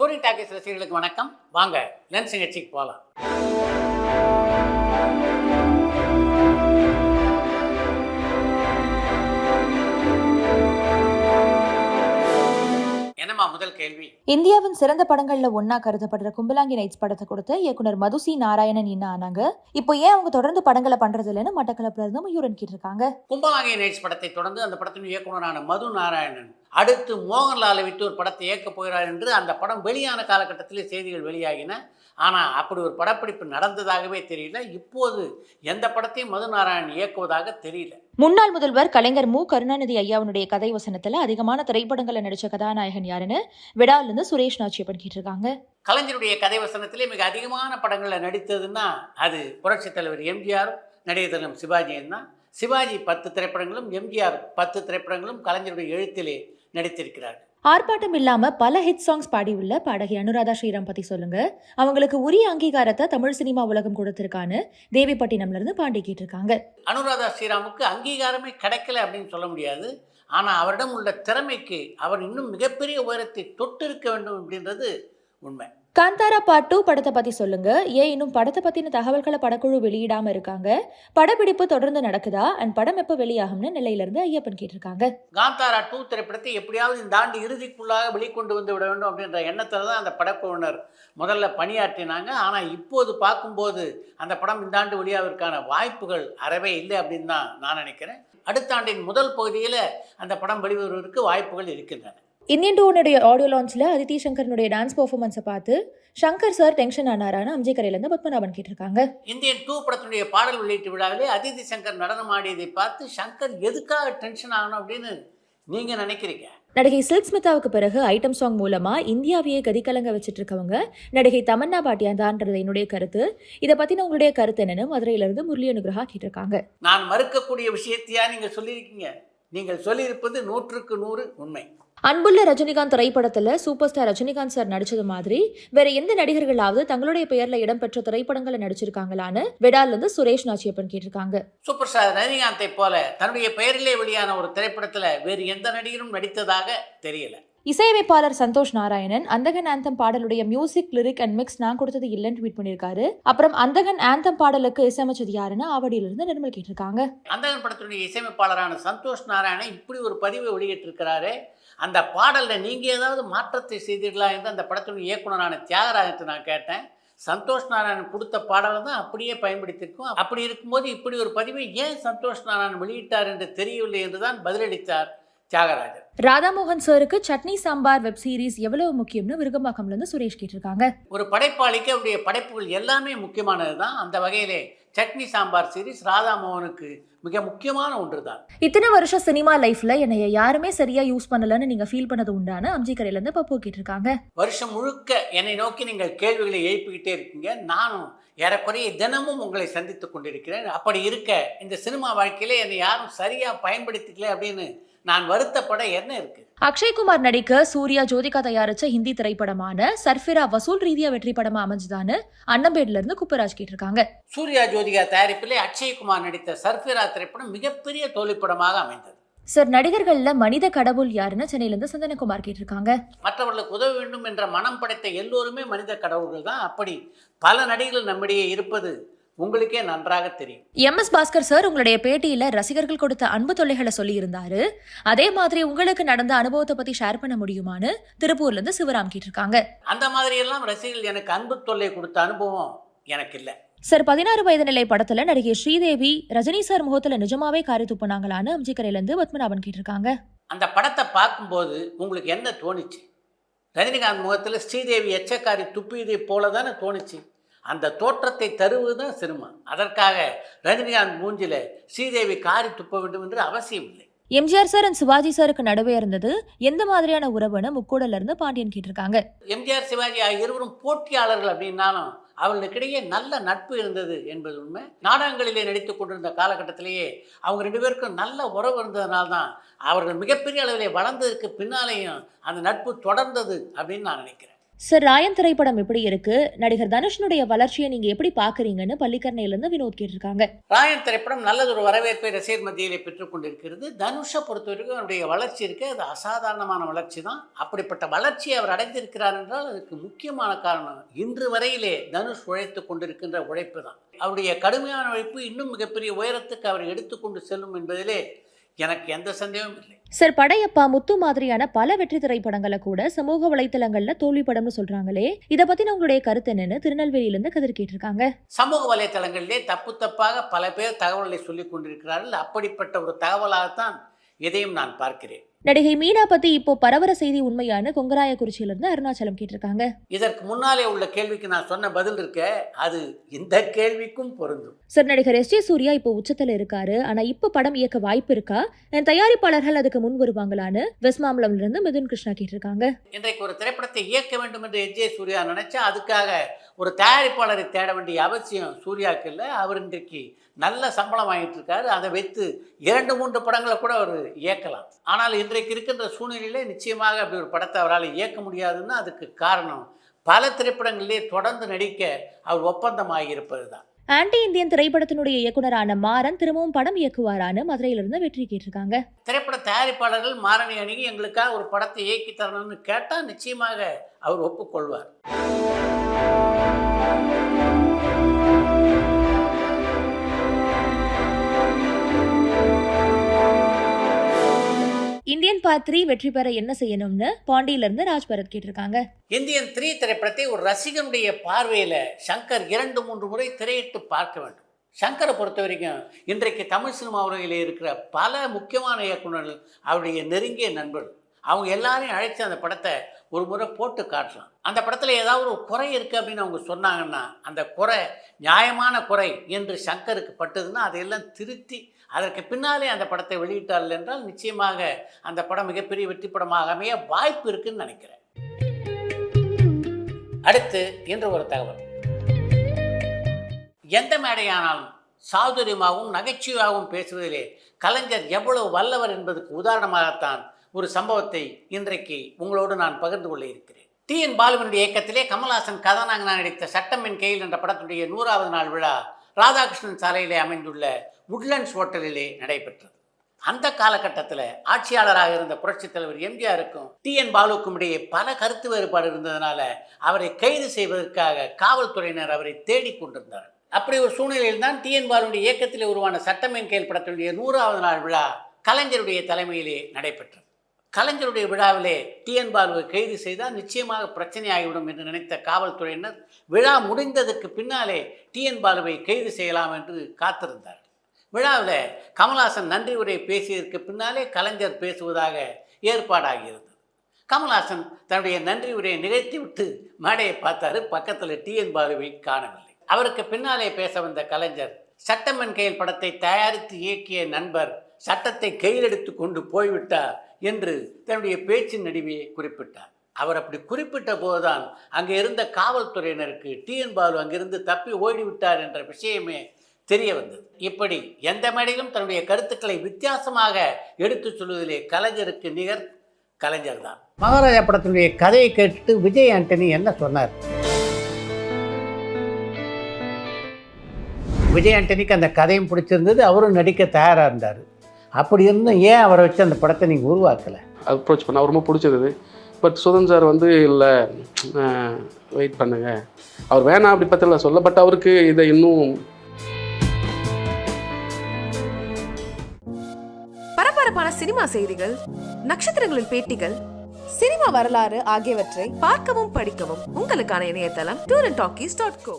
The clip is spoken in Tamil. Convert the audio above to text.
டூரிங் டாக்கீஸ் ரசிகர்களுக்கு வணக்கம். வாங்க லென்ஸ் நிகழ்ச்சிக்கு போகலாம். என்னம்மா முதல் கேள்வி? இந்தியாவின் சிறந்த படங்கள்ல ஒன்னா கருதப்படுற கும்பலாங்கி நைட்ஸ் படத்தை கொடுத்த இயக்குனர் மதுசி நாராயணன் என்ன ஆனாங்க? இப்போ ஏன் அவங்க தொடர்ந்து படங்களை பண்றது இல்லைன்னு மட்டக்களப்புல இருந்து மயூரன் கேட்டிருக்காங்க. கும்பலாங்கி நைட்ஸ் படத்தை தொடர்ந்து அந்த படத்தின் இயக்குனரான மது நாராயணன் அடுத்து மோகன்லாலை விட்டு ஒரு படத்தை இயக்கப் போகிறார் என்று அந்த படம் வெளியான காலகட்டத்தில் செய்திகள் வெளியாகின. ஆனால் அப்படி ஒரு படப்பிடிப்பு நடந்ததாகவே தெரியல. இப்போது எந்த படத்தையும் மது நாராயணன் இயக்குவதாக தெரியல. முன்னாள் முதல்வர் கலைஞர் மு கருணாநிதி ஐயாவுடைய கதை வசனத்துல அதிகமான திரைப்படங்களை நடிச்ச கதாநாயகன் யாருன்னு விடால இருந்து சுரேஷ் நாச்சியப்பன் கேட்டிருக்காங்க. கலைஞருடைய கதை வசனத்திலே மிக அதிகமான படங்களில் நடித்ததுன்னா அது புரட்சித் தலைவர் எம்ஜிஆர், நடிகர் தினம் சிவாஜியும் தான். சிவாஜி 10 திரைப்படங்களும், எம்ஜிஆர் 10 திரைப்படங்களும் கலைஞருடைய எழுத்திலே நடித்திருக்கிறார். ஆர்ப்பாட்டம் இல்லாம பல ஹிட் சாங்ஸ் பாடியுள்ள பாடகி அனுராதா ஸ்ரீராம் பத்தி சொல்லுங்க. அவங்களுக்கு உரிய அங்கீகாரத்தை தமிழ் சினிமா உலகம் கொடுத்திருக்கான்னு தேவிப்பட்டினம்ல இருந்து பாண்டி கேட்டிருக்காங்க. அனுராதா ஸ்ரீராமுக்கு அங்கீகாரமே கிடைக்கல அப்படின்னு சொல்ல முடியாது. ஆனால் அவரிடம் உள்ள திறமைக்கு அவர் இன்னும் மிகப்பெரிய உயரத்தை தொட்டு இருக்க வேண்டும் அப்படின்றது உண்மை. காந்தாரா பார்ட் 2 படத்தை பத்தி சொல்லுங்க. ஏன் இன்னும் படத்தை பத்தின தகவல்களை படக்குழு வெளியிடாம இருக்காங்க? படப்பிடிப்பு தொடர்ந்து நடக்குதா அண்ட் படம் எப்ப வெளியாகும்னு நிலையில இருந்து ஐயப்பன் கேட்டிருக்காங்க. காந்தாரா 2 திரைப்படத்தை எப்படியாவது இந்த ஆண்டு இறுதிக்குள்ளாக வெளிக்கொண்டு வந்து விட வேண்டும் அப்படின்ற எண்ணத்தில் தான் அந்த படக்குழுவினர் முதல்ல பணியாற்றினாங்க. ஆனால் இப்போது பார்க்கும்போது அந்த படம் இந்த ஆண்டு வெளியாவதற்கான வாய்ப்புகள் அறவே இல்லை அப்படின்னு தான் நான் நினைக்கிறேன். அடுத்த ஆண்டின் முதல் பகுதியில் அந்த படம் வெளிவருவதற்கு வாய்ப்புகள் இருக்கின்றன. இந்தியன் 2 ஆடியோ லான்ச்ல அதித்தி சங்கரனுடைய டான்ஸ் பெர்ஃபார்மன்ஸை பார்த்து சங்கர் சார் டென்ஷன் ஆனாரான்னு அம்ஜிக்கரையில இருந்து பத்மநாபன் கேட்டிருக்காங்க. இந்தியன் 2 படத்தினுடைய பாடல் வெளியீட்டு விழாவிலே அதித்தி சங்கர் நடனம் ஆடியதை பார்த்து சங்கர் எதுக்காக டென்ஷன் ஆகணும் அப்படின்னு நீங்க நினைக்கிறீங்க? நடிகை சில்க் ஸ்மிதாவுக்கு பிறகு ஐட்டம் சாங் மூலமா இந்தியாவையே கதிகலங்க வச்சிட்டு இருக்கவங்க நடிகை தமன்னா பாட்டியாதான்றது என்னுடைய கருத்து. இதை பத்தின உங்களுடைய கருத்து என்னன்னு மதுரையில இருந்து முரளி அனுகிரகா கேட்டிருக்காங்க. நான் மறுக்கக்கூடிய விஷயத்தையா நீங்க சொல்லியிருக்கீங்க? நீங்கள் சொல்லியிருப்பது 100க்கு 100 உண்மை. அன்புள்ள ரஜினிகாந்த் திரைப்படத்துல சூப்பர் ஸ்டார் ரஜினிகாந்த் சார் நடிச்சது மாதிரி வேற எந்த நடிகர்களாவது தங்களுடைய பெயர்ல இடம்பெற்ற திரைப்படங்களை நடிச்சிருக்காங்களான்னு விடால இருந்து சுரேஷ் நாச்சியப்பன் கேட்டிருக்காங்க. சூப்பர் ஸ்டார் ரஜினிகாந்தை போல தன்னுடைய பெயரிலே வெளியான ஒரு திரைப்படத்துல வேறு எந்த நடிகரும் நடித்ததாக தெரியல. இசையமைப்பாளர் சந்தோஷ் நாராயணன் அந்தகன் ஆந்தம் பாடலுடைய மியூசிக், லிரிக் அண்ட் மிக்ஸ் நான் கொடுத்தது இல்லைன்னு ட்வீட் பண்ணியிருக்காரு. அப்புறம் அந்தகன் ஆந்தம் பாடலுக்கு இசையமைச்சது யாருன்னு ஆவடியிலிருந்து நிர்மல் கேட்டிருக்காங்க. அந்தகன் படத்தினுடைய இசையமைப்பாளரான சந்தோஷ் நாராயணன் இப்படி ஒரு பதிவை வெளியிட்டிருக்கிறாரு. அந்த பாடலில் நீங்கள் ஏதாவது மாற்றத்தை செய்தீர்களா என்று அந்த படத்தினுடைய இயக்குனரான தியாகராஜத்தை நான் கேட்டேன். சந்தோஷ் நாராயணன் கொடுத்த பாடலை தான் அப்படியே பயன்படுத்தியிருக்கோம். அப்படி இருக்கும்போது இப்படி ஒரு பதிவை ஏன் சந்தோஷ் நாராயணன் வெளியிட்டார் என்று தெரியவில்லை என்றுதான் பதிலளித்தார் தியாகராஜர். ராதாமோகன் சாருக்கு சட்னி சாம்பார் வெப் சீரிஸ் எவ்வளவு முக்கியம்னு விருகம்பாக்கம்ல இருந்து சுரேஷ் கேட்டிருக்காங்க. ஒரு படைப்பாளிக்கு அவருடைய படைப்புகள் எல்லாமே முக்கியமானது தான். அந்த வகையிலே சட்னி சாம்பார் சீரிஸ் ராதாமோகனுக்கு மிக முக்கியமான ஒன்று தான். இத்தனை வருஷம் சினிமா லைஃப்ல என்னைய யாருமே சரியா யூஸ் பண்ணலன்னு நீங்க ஃபீல் பண்ணது உண்டான அம்ஜிக்கரையில இருந்து பப்பு கேட்டிருக்காங்க. வருஷம் முழுக்க என்னை நோக்கி நீங்கள் கேள்விகளை எழுப்பிக்கிட்டே இருக்கீங்க. நானும் ஏறக்குறைய தினமும் உங்களை சந்தித்துக் கொண்டிருக்கிறேன். அப்படி இருக்க இந்த சினிமா வாழ்க்கையில என்னை யாரும் சரியா பயன்படுத்திக்கல அப்படின்னு நான் வருத்தப்பட என்ன இருக்கு? அக்ஷய்குமார் நடிக்க சூர்யா ஜோதிகா தயாரிச்ச ஹிந்தி திரைப்படமான சர்ஃபிரா வசூல் ரீதியா வெற்றி படமா அமைஞ்சுதான்னு அன்னம்பேட்ல இருந்து குப்பராஜ் கேட்டிருக்காங்க. சூர்யா ஜோதிகா தயாரிப்பிலே அக்ஷய்குமார் நடித்த சர்ஃபிரா திரைப்படம் மிகப்பெரிய தோல்விப்படமாக அமைந்தது. சார், நடிகர்கள்ல மனித கடவுள் யாருன்னு சென்னையில இருந்து சந்தனகுமார் கேட்டிருக்காங்க. மற்றவர்களுக்கு உதவ வேண்டும் என்ற மனம் படைத்த எல்லோருமே மனித கடவுள்கள் தான். அப்படி பல நடிகர்கள் நம்மிடையே இருப்பது உங்களுக்கே நன்றாக தெரியும். MS பாஸ்கர் சார் உங்களுடைய பேட்டியில ரசிகர்கள் கொடுத்த அன்பு தொல்லைகளை சொல்லி இருந்தாரு. அதே மாதிரி உங்களுக்கு நடந்த அனுபவத்தை பத்தி ஷேர் பண்ண முடியுமான்னு திருப்பூர்ல இருந்து சிவராம் கேட்டிருக்காங்க. அந்த மாதிரி எல்லாம் ரசிகர்கள் எனக்கு அன்பு தொல்லை கொடுத்த அனுபவம் எனக்கு இல்லை. சார், 16 வயது நிலை படத்துல நடிகை ஸ்ரீதேவி ரஜினி சார் முகத்துல நிஜமாவே காரி துப்புனாங்களான்னு அம்ஜிக்கரையில இருந்து பத்மநாபன் கேட்டிருக்காங்க. அந்த படத்தை பார்க்கும்போது உங்களுக்கு என்ன தோணுச்சு? ரஜினிகாந்த் முகத்துல ஸ்ரீதேவி எச்சக்காரி துப்பியதை போல தானே தோணுச்சு. அந்த தோற்றத்தை தருவதுதான் சினிமா. அதற்காக ரஜினிகாந்த் மூஞ்சில ஸ்ரீதேவி காரி துப்ப வேண்டும் என்று அவசியம் இல்லை. எம்ஜிஆர் சார் அண்ட் சிவாஜி சாருக்கு நடுவே இருந்தது எந்த மாதிரியான உறவுன்னு முக்கூடல இருந்து பாண்டியன் கேட்டிருக்காங்க. எம்ஜிஆர் சிவாஜி இருவரும் போட்டியாளர்கள் அப்படின்னாலும் அவர்களுக்கிடையே நல்ல நட்பு இருந்தது என்பது உண்மை. நாடகங்களிலே நடித்துக் கொண்டிருந்த காலகட்டத்திலேயே அவங்க 2 பேருக்கும் நல்ல உறவு இருந்ததுனால்தான் அவர்கள் மிகப்பெரிய அளவிலே வளர்ந்ததற்கு பின்னாலேயும் அந்த நட்பு தொடர்ந்தது அப்படின்னு நான் நினைக்கிறேன். சார், ராயன் திரைப்படம் எப்படி இருக்கு? நடிகர் தனுஷனுடைய வளர்ச்சியை நீங்க எப்படி பாக்குறீங்கன்னு பள்ளிக்கரணையில இருந்து வினோத் கேட்டிருக்காங்க. ராயன் திரைப்படம் நல்லதொரு வரவேற்பை ரசிகர் மத்தியிலே பெற்றுக் கொண்டிருக்கிறது. தனுஷை பொறுத்தவரைக்கும் அவருடைய வளர்ச்சி இருக்கு, அது அசாதாரணமான வளர்ச்சி தான். அப்படிப்பட்ட வளர்ச்சியை அவர் அடைந்திருக்கிறார் என்றால் அதுக்கு முக்கியமான காரணம் இன்று வரையிலே தனுஷ் உழைத்து கொண்டிருக்கின்ற உழைப்பு தான். அவருடைய கடுமையான உழைப்பு இன்னும் மிகப்பெரிய உயரத்துக்கு அவர் எடுத்துக்கொண்டு செல்லும் என்பதிலே எனக்கு எந்த சந்தேகமும் இல்லை. சார், படையப்பா, முத்து மாதிரியான பல வெற்றி திரைப்படங்களை கூட சமூக வலைத்தளங்கள்ல தோல்வி படம்னு சொல்றாங்களே, இதை பத்தின உங்களுடைய கருத்து என்னன்னு திருநெல்வேலியில இருந்து கதிர் கேட்டிருக்காங்க. சமூக வலைத்தளங்களிலே தப்பாக பல பேர் தகவல்களை சொல்லிக் கொண்டிருக்கிறார்கள். அப்படிப்பட்ட ஒரு தகவலாகத்தான் இதையும் நான் பார்க்கிறேன். நடிகை மீனா பத்தி இப்போ பரவர செய்தி உண்மையான கொங்கராயக்குறிச்சியிலிருந்து அருணாச்சலம் கேட்டிருக்காங்க. இதற்கு முன்னாலே உள்ள கேள்விக்கு நான் சொன்ன பதில் இருக்க, அது இந்த கேள்விக்கும் பொருந்தும். சார், நடிகர் எஸ்.ஜே. சூர்யா இப்போ உச்சத்துல இருக்காரு. ஆனா இப்ப படம் இயக்க வாய்ப்பு இருக்கா? தயாரிப்பாளர்கள் அதுக்கு முன் வருவாங்களான்னு வெஸ்மாம்பலம்ல இருந்து மிதுன் கிருஷ்ணா கேட்டிருக்காங்க. இன்றைக்கு ஒரு திரைப்படத்தை இயக்க வேண்டும் என்று எஸ்.ஜே. சூர்யா நினைச்சா அதுக்காக ஒரு தயாரிப்பாளரை தேட வேண்டிய அவசியம் சூர்யாவுக்கு இல்லை. அவர் இன்றைக்கு நல்ல சம்பளம் வாங்கிட்டு இருக்காரு. அதை வைத்து 2-3 படங்களை கூட அவர் இயக்கலாம். ஆனால் இன்றைக்கு இருக்கின்ற சூழ்நிலையிலே நிச்சயமாக அப்படி ஒரு படத்தை அவரால் இயக்க முடியாதுன்னு அதுக்கு காரணம் பல திரைப்படங்களிலே தொடர்ந்து நடிக்க அவர் ஒப்பந்தமாகி இருப்பது தான். ஆன்டி இந்தியன் திரைப்படத்தினுடைய இயக்குனரான மாறன் திரும்பவும் படம் இயக்குவாரான்னு மதுரையிலிருந்து வெற்றி கேட்டிருக்காங்க. திரைப்பட தயாரிப்பாளர்கள் மாறனை அணுகி எங்களுக்காக ஒரு படத்தை இயக்கி தரணும்னு கேட்டால் நிச்சயமாக அவர் ஒப்புக்கொள்வார். இந்தியன் பார்ட் 3 வெற்றி பெற என்ன செய்யணும்னு பாண்டியில இருந்து ராஜ்பரத் கேட்டிருக்காங்க. இந்தியன் 3 திரைப்படத்தை ஒரு ரசிகனுடைய பார்வையில் சங்கர் 2-3 முறை திரையிட்டு பார்க்க வேண்டும். சங்கரை பொறுத்த வரைக்கும் இன்றைக்கு தமிழ் சினிமா உலகில் இருக்கிற பல முக்கியமான இயக்குநர்கள் அவருடைய நெருங்கிய நண்பர்கள். அவங்க எல்லாரையும் அழைச்சி அந்த படத்தை ஒரு முறை போட்டு காட்டலாம். அந்த படத்தில் ஏதாவது ஒரு குறை இருக்குது அப்படின்னு அவங்க சொன்னாங்கன்னா அந்த குறை நியாயமான குறை என்று சங்கருக்கு பட்டதுன்னா அதையெல்லாம் திருத்தி அதற்கு பின்னாலே அந்த படத்தை வெளியிட்டார்கள் என்றால் நிச்சயமாக அந்த படம் மிகப்பெரிய வெற்றி படமாக அமைய வாய்ப்பு இருக்குன்னு நினைக்கிறேன். அடுத்து இன்று ஒரு தகவல். எந்த மேடையானாலும் சாதுரியமாகவும் நகைச்சுவையாகவும் பேசுவதிலே கலைஞர் எவ்வளவு வல்லவர் என்பதற்கு உதாரணமாகத்தான் ஒரு சம்பவத்தை இன்றைக்கு உங்களோடு நான் பகிர்ந்து கொள்ள இருக்கிறேன். டி.என். பாலுவினுடைய இயக்கத்திலே கமல்ஹாசன் கதாநாயகனாக நடித்த சட்டம் என் கையில் என்ற படத்துடைய 100வது நாள் விழா ராதாகிருஷ்ணன் சாலையிலே அமைந்துள்ள உட்லண்ட்ஸ் ஹோட்டலிலே நடைபெற்றது. அந்த காலகட்டத்தில் ஆட்சியாளராக இருந்த புரட்சித் தலைவர் எம்ஜிஆருக்கும் டி.என். பாலுவுக்கும் இடையே பல கருத்து வேறுபாடு இருந்ததுனால அவரை கைது செய்வதற்காக காவல்துறையினர் அவரை தேடிக்கொண்டிருந்தார். அப்படி ஒரு சூழ்நிலையில் தான் டி.என். பாலுடைய இயக்கத்திலே உருவான சட்டமேன் கையில் படத்துடைய 100வது நாள் விழா கலைஞருடைய தலைமையிலே நடைபெற்றது. கலைஞருடைய விழாவிலே டி.என். பாலுவை கைது செய்தால் நிச்சயமாக பிரச்சனையாகிவிடும் என்று நினைத்த காவல்துறையினர் விழா முடிந்ததற்கு பின்னாலே டி.என். பாலுவை கைது செய்யலாம் என்று காத்திருந்தார். விழாவில் கமல்ஹாசன் நன்றி உரை பேசியதற்கு பின்னாலே கலைஞர் பேசுவதாக ஏற்பாடாகியிருந்தது. கமல்ஹாசன் தன்னுடைய நன்றி உரையை நிகழ்த்திவிட்டு மேடையை பார்த்தாரு. பக்கத்தில் டி.என். பாலுவை காணவில்லை. அவருக்கு பின்னாலே பேச வந்த கலைஞர் சட்டமன் கையில் படத்தை தயாரித்து இயக்கிய நண்பர் சட்டத்தை கையில் எடுத்து கொண்டு போய்விட்டார் என்று தன்னுடைய பேச்சின் நடுவே குறிப்பிட்டார். அவர் அப்படி குறிப்பிட்ட போதுதான் அங்கே இருந்த காவல்துறையினருக்கு டி.என். பாலு அங்கிருந்து தப்பி ஓடிவிட்டார் என்ற விஷயமே தெரிய வந்தது. இப்படி எந்த மேடையிலும் தன்னுடைய கருத்துக்களை வித்தியாசமாக எடுத்து சொல்வதிலே கலைஞருக்கு நிகர் கலைஞர் தான். மகாராஜா படத்தினுடைய கதையை கேட்டு விஜய் ஆண்டனி என்ன சொன்னார்? விஜய் ஆண்டனிக்கு அந்த கதையும் பிடிச்சிருந்தது, அவரும் நடிக்க தயாராக இருந்தார். அப்படி இருந்தும் ஏன் அவரை வச்சு அந்த படத்தை நீங்கள் உருவாக்கலை? அப்ரோச் பண்ண ரொம்ப பிடிச்சது. பட் சுதன் சார் வந்து இல்லை வெயிட் பண்ணுங்க, அவர் வேணாம் அப்படி பற்றில சொல்ல. பட் அவருக்கு இதை இன்னும் பரபரப்பான சினிமா செய்திகள், நட்சத்திரங்களின் பேட்டிகள், சினிமா வரலாறு ஆகியவற்றை பார்க்கவும் படிக்கவும் உங்களுக்கான இணையதளம் tourantalkies.co.